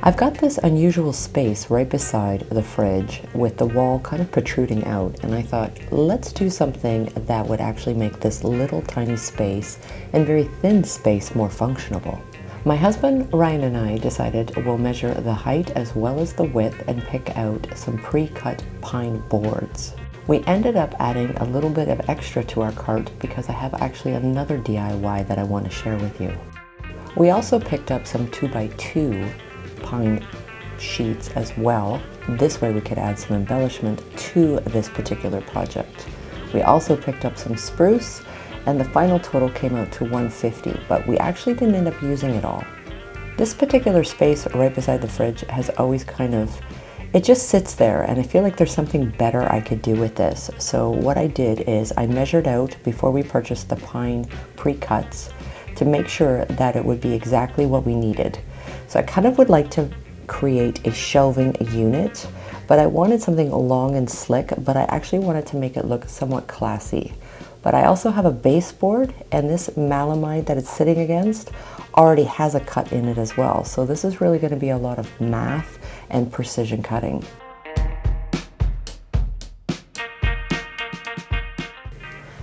I've got this unusual space right beside the fridge with the wall kind of protruding out, and I thought, let's do something that would actually make this little tiny space and very thin space more functional. My husband Ryan and I decided we'll measure the height as well as the width and pick out some pre-cut pine boards. We ended up adding a little bit of extra to our cart because I have actually another DIY that I want to share with you. We also picked up some 2x2 pine sheets as well. This way we could add some embellishment to this particular project. We also picked up some spruce, and the final total came out to $150, but we actually didn't end up using it all. This particular space right beside the fridge has always it just sits there, and I feel like there's something better I could do with this. So what I did is I measured out before we purchased the pine pre-cuts to make sure that it would be exactly what we needed. So I kind of would like to create a shelving unit, but I wanted something long and slick, but I actually wanted to make it look somewhat classy. But I also have a baseboard, and this melamine that it's sitting against already has a cut in it as well. So this is really going to be a lot of math and precision cutting.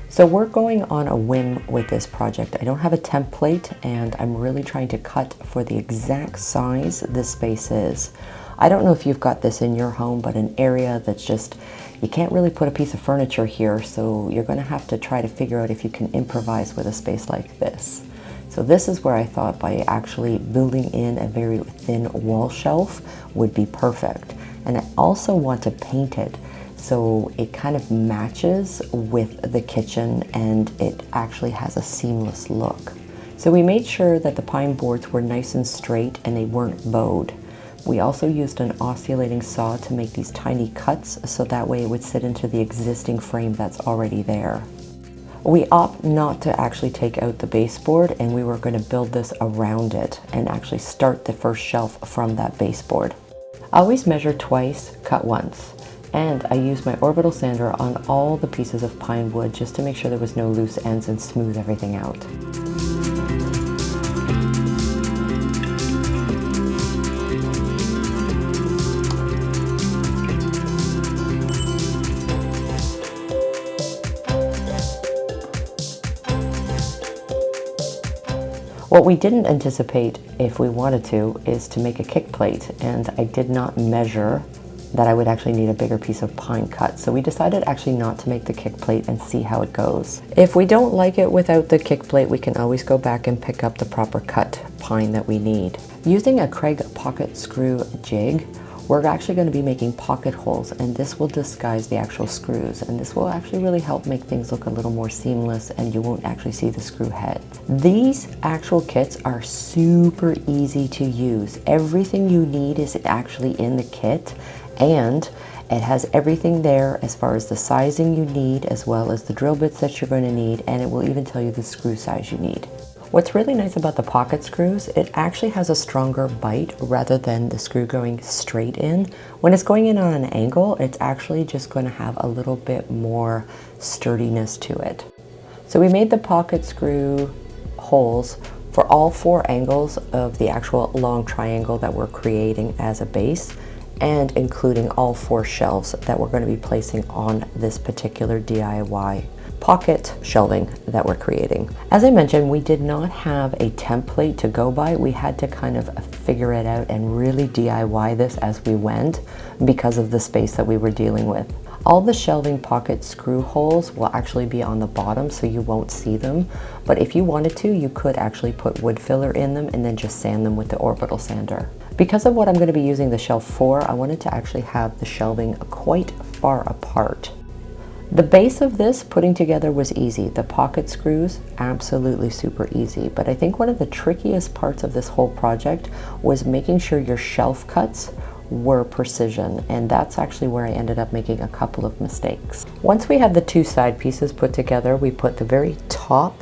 So we're going on a whim with this project. I don't have a template, and I'm really trying to cut for the exact size this space is. I don't know if you've got this in your home, but an area that's just, you can't really put a piece of furniture here, so you're going to have to try to figure out if you can improvise with a space like this. So this is where I thought by actually building in a very thin wall shelf would be perfect. And I also want to paint it so it kind of matches with the kitchen and it actually has a seamless look. So we made sure that the pine boards were nice and straight and they weren't bowed. We also used an oscillating saw to make these tiny cuts so that way it would sit into the existing frame that's already there. We opt not to actually take out the baseboard, and we were going to build this around it and actually start the first shelf from that baseboard. I always measure twice, cut once, and I used my orbital sander on all the pieces of pine wood just to make sure there was no loose ends and smooth everything out. What we didn't anticipate, if we wanted to, is to make a kick plate, and I did not measure that I would actually need a bigger piece of pine cut. So we decided actually not to make the kick plate and see how it goes. If we don't like it without the kick plate, we can always go back and pick up the proper cut pine that we need. Using a Kreg pocket screw jig, we're actually going to be making pocket holes, and this will disguise the actual screws, and this will actually really help make things look a little more seamless, and you won't actually see the screw head. These actual kits are super easy to use. Everything you need is actually in the kit, and it has everything there as far as the sizing you need as well as the drill bits that you're going to need, and it will even tell you the screw size you need. What's really nice about the pocket screws, it actually has a stronger bite rather than the screw going straight in. When it's going in on an angle, it's actually just going to have a little bit more sturdiness to it. So we made the pocket screw holes for all 4 angles of the actual long triangle that we're creating as a base, and including all 4 shelves that we're going to be placing on this particular DIY pocket shelving that we're creating. As I mentioned, we did not have a template to go by. We had to kind of figure it out and really DIY this as we went because of the space that we were dealing with. All the shelving pocket screw holes will actually be on the bottom, so you won't see them. But if you wanted to, you could actually put wood filler in them and then just sand them with the orbital sander. Because of what I'm going to be using the shelf for, I wanted to actually have the shelving quite far apart. The base of this putting together was easy. The pocket screws, absolutely super easy. But I think one of the trickiest parts of this whole project was making sure your shelf cuts were precision, and that's actually where I ended up making a couple of mistakes. Once we had the 2 side pieces put together, we put the very top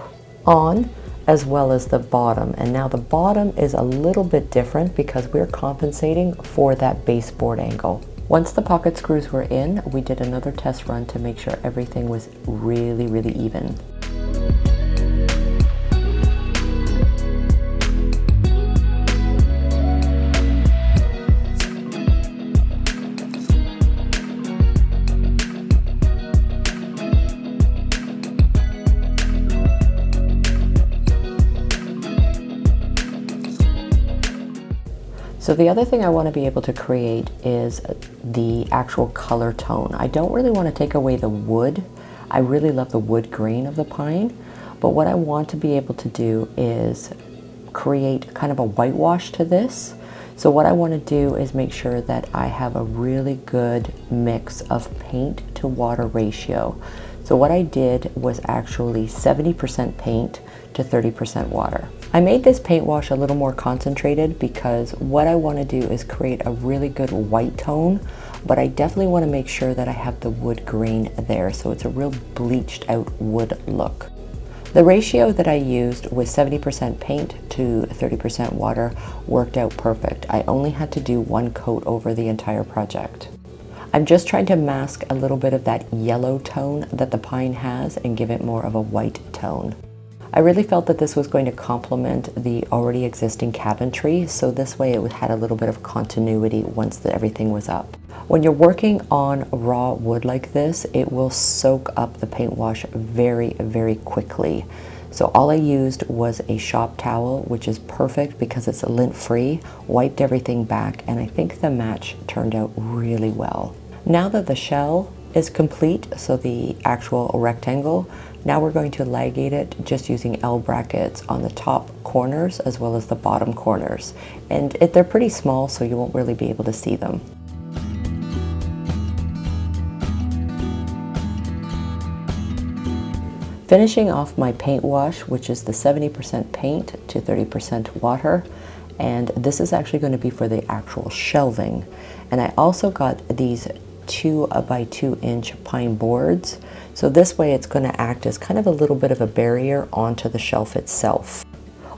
on as well as the bottom, and now the bottom is a little bit different because we're compensating for that baseboard angle. Once the pocket screws were in, we did another test run to make sure everything was really even. So the other thing I want to be able to create is the actual color tone. I don't really want to take away the wood. I really love the wood grain of the pine, but what I want to be able to do is create kind of a whitewash to this. So what I want to do is make sure that I have a really good mix of paint to water ratio. So what I did was actually 70% paint to 30% water. I made this paint wash a little more concentrated because what I want to do is create a really good white tone, but I definitely want to make sure that I have the wood grain there, so it's a real bleached out wood look. The ratio that I used with 70% paint to 30% water worked out perfect. I only had to do one coat over the entire project. I'm just trying to mask a little bit of that yellow tone that the pine has and give it more of a white tone. I really felt that this was going to complement the already existing cabinetry, so this way it had a little bit of continuity once everything was up. When you're working on raw wood like this, it will soak up the paint wash very, very quickly. So all I used was a shop towel, which is perfect because it's lint-free, wiped everything back, and I think the match turned out really well. Now that the shell is complete, so the actual rectangle, now we're going to ligate it just using L brackets on the top corners as well as the bottom corners. And they're pretty small, so you won't really be able to see them. Finishing off my paint wash, which is the 70% paint to 30% water, and this is actually going to be for the actual shelving. And I also got these 2 by 2 inch pine boards, so this way it's going to act as kind of a little bit of a barrier onto the shelf itself.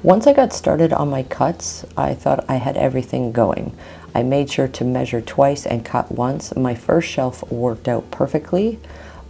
Once I got started on my cuts, I thought I had everything going. I made sure to measure twice and cut once. My first shelf worked out perfectly,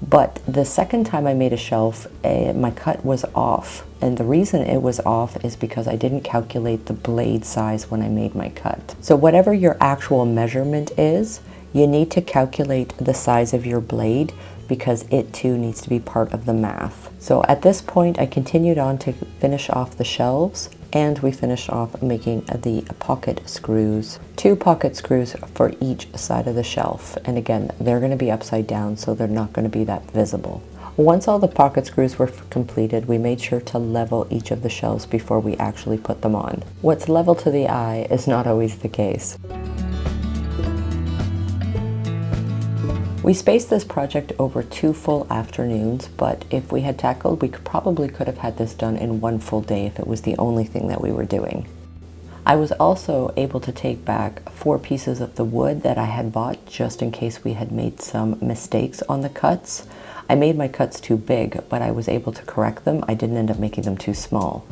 but the second time I made a shelf, my cut was off. And the reason it was off is because I didn't calculate the blade size when I made my cut. So whatever your actual measurement is, you need to calculate the size of your blade because it too needs to be part of the math. So at this point, I continued on to finish off the shelves, and we finished off making the pocket screws. 2 pocket screws for each side of the shelf. And again, they're going to be upside down, so they're not going to be that visible. Once all the pocket screws were completed, we made sure to level each of the shelves before we actually put them on. What's level to the eye is not always the case. We spaced this project over 2 full afternoons, but if we had tackled, we probably could have had this done in 1 full day if it was the only thing that we were doing. I was also able to take back 4 pieces of the wood that I had bought just in case we had made some mistakes on the cuts. I made my cuts too big, but I was able to correct them. I didn't end up making them too small.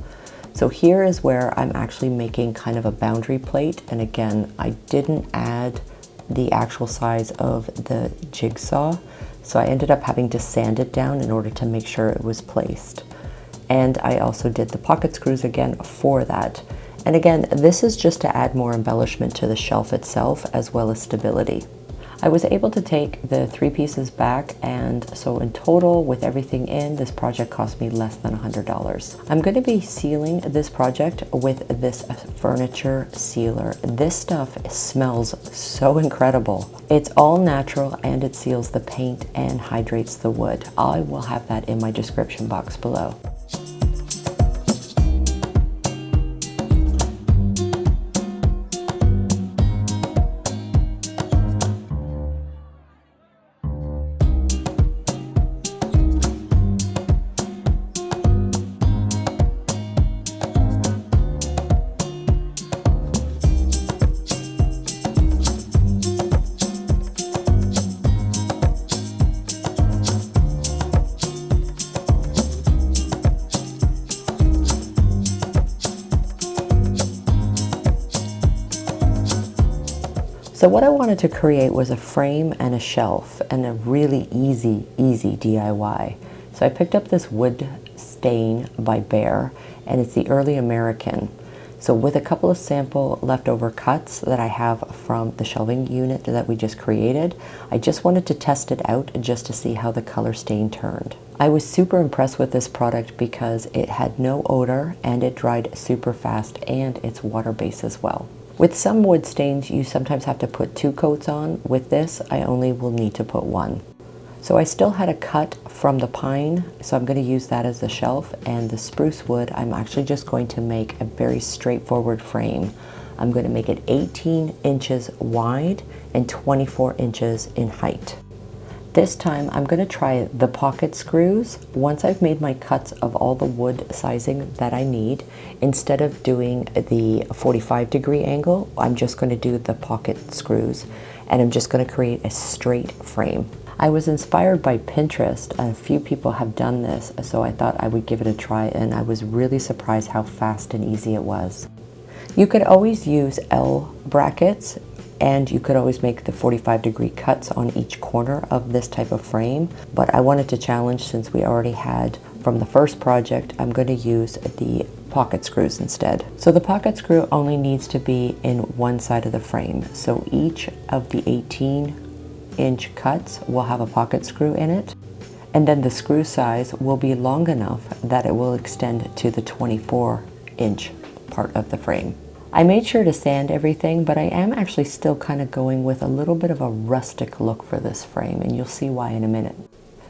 So here is where I'm actually making kind of a boundary plate, and again, I didn't add the actual size of the jigsaw, so I ended up having to sand it down in order to make sure it was placed. And I also did the pocket screws again for that. And again, this is just to add more embellishment to the shelf itself as well as stability. I was able to take the 3 pieces back, and so in total with everything in, this project cost me less than $100. I'm going to be sealing this project with this furniture sealer. This stuff smells so incredible. It's all natural and it seals the paint and hydrates the wood. I will have that in my description box below. So what I wanted to create was a frame and a shelf, and a really easy DIY. So I picked up this wood stain by Behr, and it's the Early American. So with a couple of sample leftover cuts that I have from the shelving unit that we just created, I just wanted to test it out just to see how the color stain turned. I was super impressed with this product because it had no odor and it dried super fast, and it's water-based as well. With some wood stains, you sometimes have to put 2 coats on. With this, I only will need to put 1. So I still had a cut from the pine, so I'm going to use that as the shelf, and the spruce wood, I'm actually just going to make a very straightforward frame. I'm going to make it 18 inches wide and 24 inches in height. This time I'm going to try the pocket screws. Once I've made my cuts of all the wood sizing that I need, instead of doing the 45-degree angle, I'm just going to do the pocket screws, and I'm just going to create a straight frame. I was inspired by Pinterest. A few people have done this, so I thought I would give it a try, and I was really surprised how fast and easy it was. You could always use L brackets, and you could always make the 45-degree cuts on each corner of this type of frame, but I wanted to challenge, since we already had from the first project, I'm going to use the pocket screws instead. So the pocket screw only needs to be in one side of the frame, so each of the 18-inch cuts will have a pocket screw in it, and then the screw size will be long enough that it will extend to the 24-inch part of the frame. I made sure to sand everything, but I am actually still kind of going with a little bit of a rustic look for this frame, and you'll see why in a minute.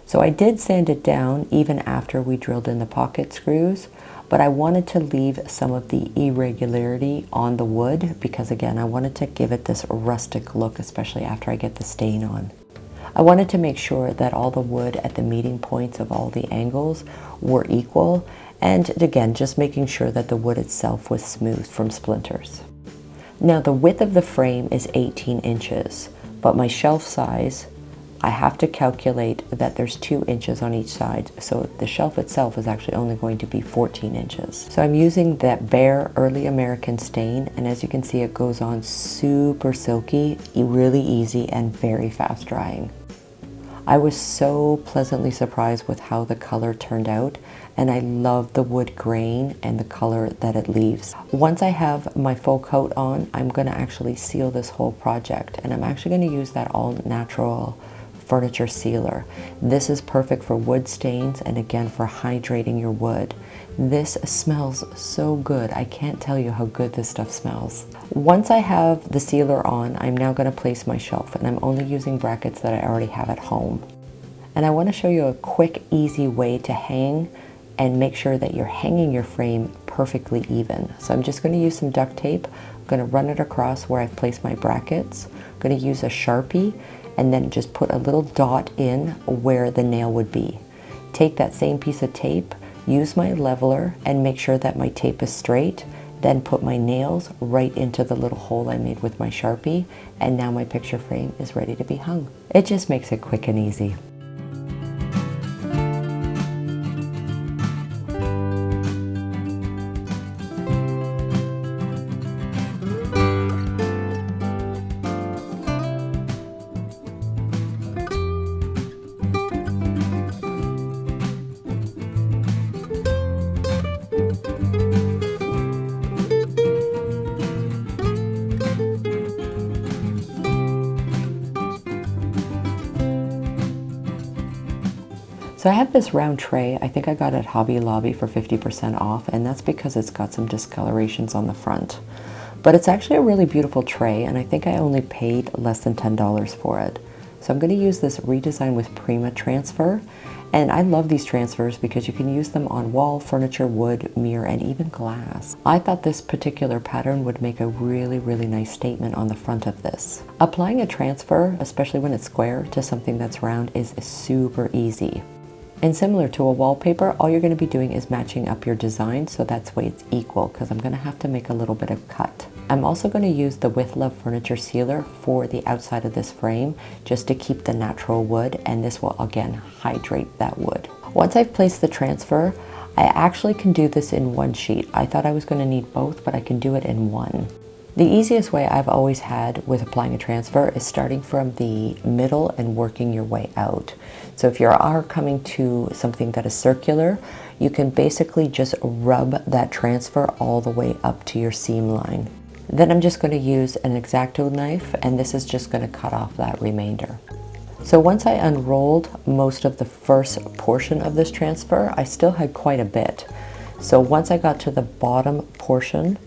So I did sand it down even after we drilled in the pocket screws, but I wanted to leave some of the irregularity on the wood because, again, I wanted to give it this rustic look, especially after I get the stain on. I wanted to make sure that all the wood at the meeting points of all the angles were equal, and again, just making sure that the wood itself was smooth from splinters. Now the width of the frame is 18 inches, but my shelf size, I have to calculate that there's 2 inches on each side, so the shelf itself is actually only going to be 14 inches. So I'm using that Behr Early American stain, and as you can see, it goes on super silky, really easy, and very fast drying. I was so pleasantly surprised with how the color turned out, and I love the wood grain and the color that it leaves. Once I have my full coat on, I'm going to actually seal this whole project, and I'm actually going to use that all natural furniture sealer. This is perfect for wood stains and again for hydrating your wood. This smells so good. I can't tell you how good this stuff smells. Once I have the sealer on, I'm now going to place my shelf, and I'm only using brackets that I already have at home. And I want to show you a quick, easy way to hang and make sure that you're hanging your frame perfectly even. So I'm just going to use some duct tape. I'm going to run it across where I've placed my brackets. I'm going to use a Sharpie and then just put a little dot in where the nail would be. Take that same piece of tape, use my leveler, and make sure that my tape is straight. Then put my nails right into the little hole I made with my Sharpie, and now my picture frame is ready to be hung. It just makes it quick and easy. So I have this round tray. I think I got it at Hobby Lobby for 50% off, and that's because it's got some discolorations on the front. But it's actually a really beautiful tray, and I think I only paid less than $10 for it. So I'm going to use this Redesign with Prima transfer, and I love these transfers because you can use them on wall, furniture, wood, mirror, and even glass. I thought this particular pattern would make a really nice statement on the front of this. Applying a transfer, especially when it's square, to something that's round is super easy. And similar to a wallpaper, all you're going to be doing is matching up your design so that's why it's equal, because I'm going to have to make a little bit of cut. I'm also going to use the With Love Furniture Sealer for the outside of this frame just to keep the natural wood, and this will again hydrate that wood. Once I've placed the transfer, I actually can do this in one sheet. I thought I was going to need both, but I can do it in one. The easiest way I've always had with applying a transfer is starting from the middle and working your way out. So if you are coming to something that is circular, you can basically just rub that transfer all the way up to your seam line. Then I'm just going to use an X-Acto knife, and this is just going to cut off that remainder. So once I unrolled most of the first portion of this transfer, I still had quite a bit. So once I got to the bottom portion,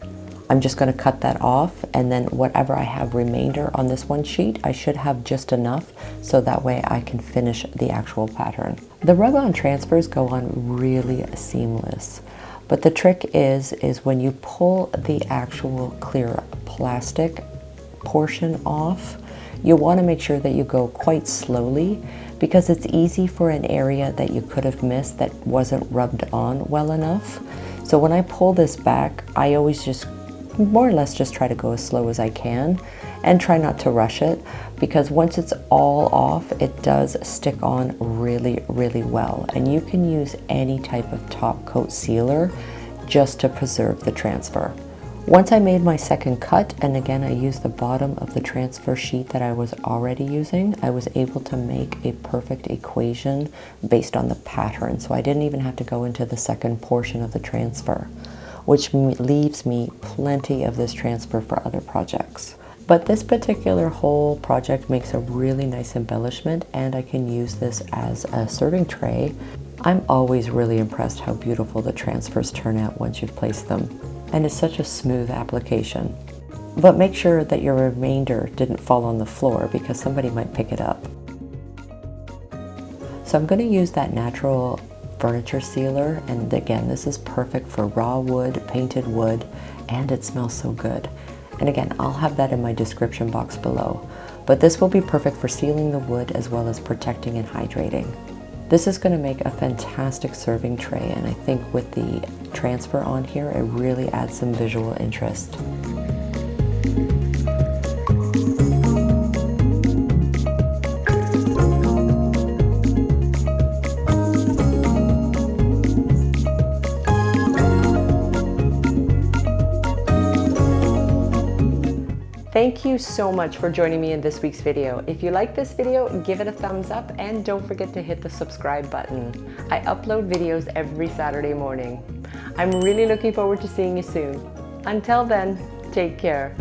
I'm just going to cut that off, and then whatever I have remainder on this one sheet, I should have just enough so that way I can finish the actual pattern. The rub-on transfers go on really seamless, but the trick is when you pull the actual clear plastic portion off, you want to make sure that you go quite slowly, because it's easy for an area that you could have missed that wasn't rubbed on well enough. So when I pull this back, I always just more or less just try to go as slow as I can and try not to rush it, because once it's all off, it does stick on really, really well. And you can use any type of top coat sealer just to preserve the transfer. Once I made my second cut, and again I used the bottom of the transfer sheet that I was already using, I was able to make a perfect equation based on the pattern. So I didn't even have to go into the second portion of the transfer, which leaves me plenty of this transfer for other projects. But this particular whole project makes a really nice embellishment, and I can use this as a serving tray. I'm always really impressed how beautiful the transfers turn out once you've placed them. And it's such a smooth application. But make sure that your remainder didn't fall on the floor, because somebody might pick it up. So I'm going to use that natural furniture sealer, and again, this is perfect for raw wood, painted wood, and it smells so good. And again, I'll have that in my description box below. But this will be perfect for sealing the wood as well as protecting and hydrating. This is going to make a fantastic serving tray, and I think with the transfer on here, it really adds some visual interest. Thank you so much for joining me in this week's video. If you like this video, give it a thumbs up, and don't forget to hit the subscribe button. I upload videos every Saturday morning. I'm really looking forward to seeing you soon. Until then, take care.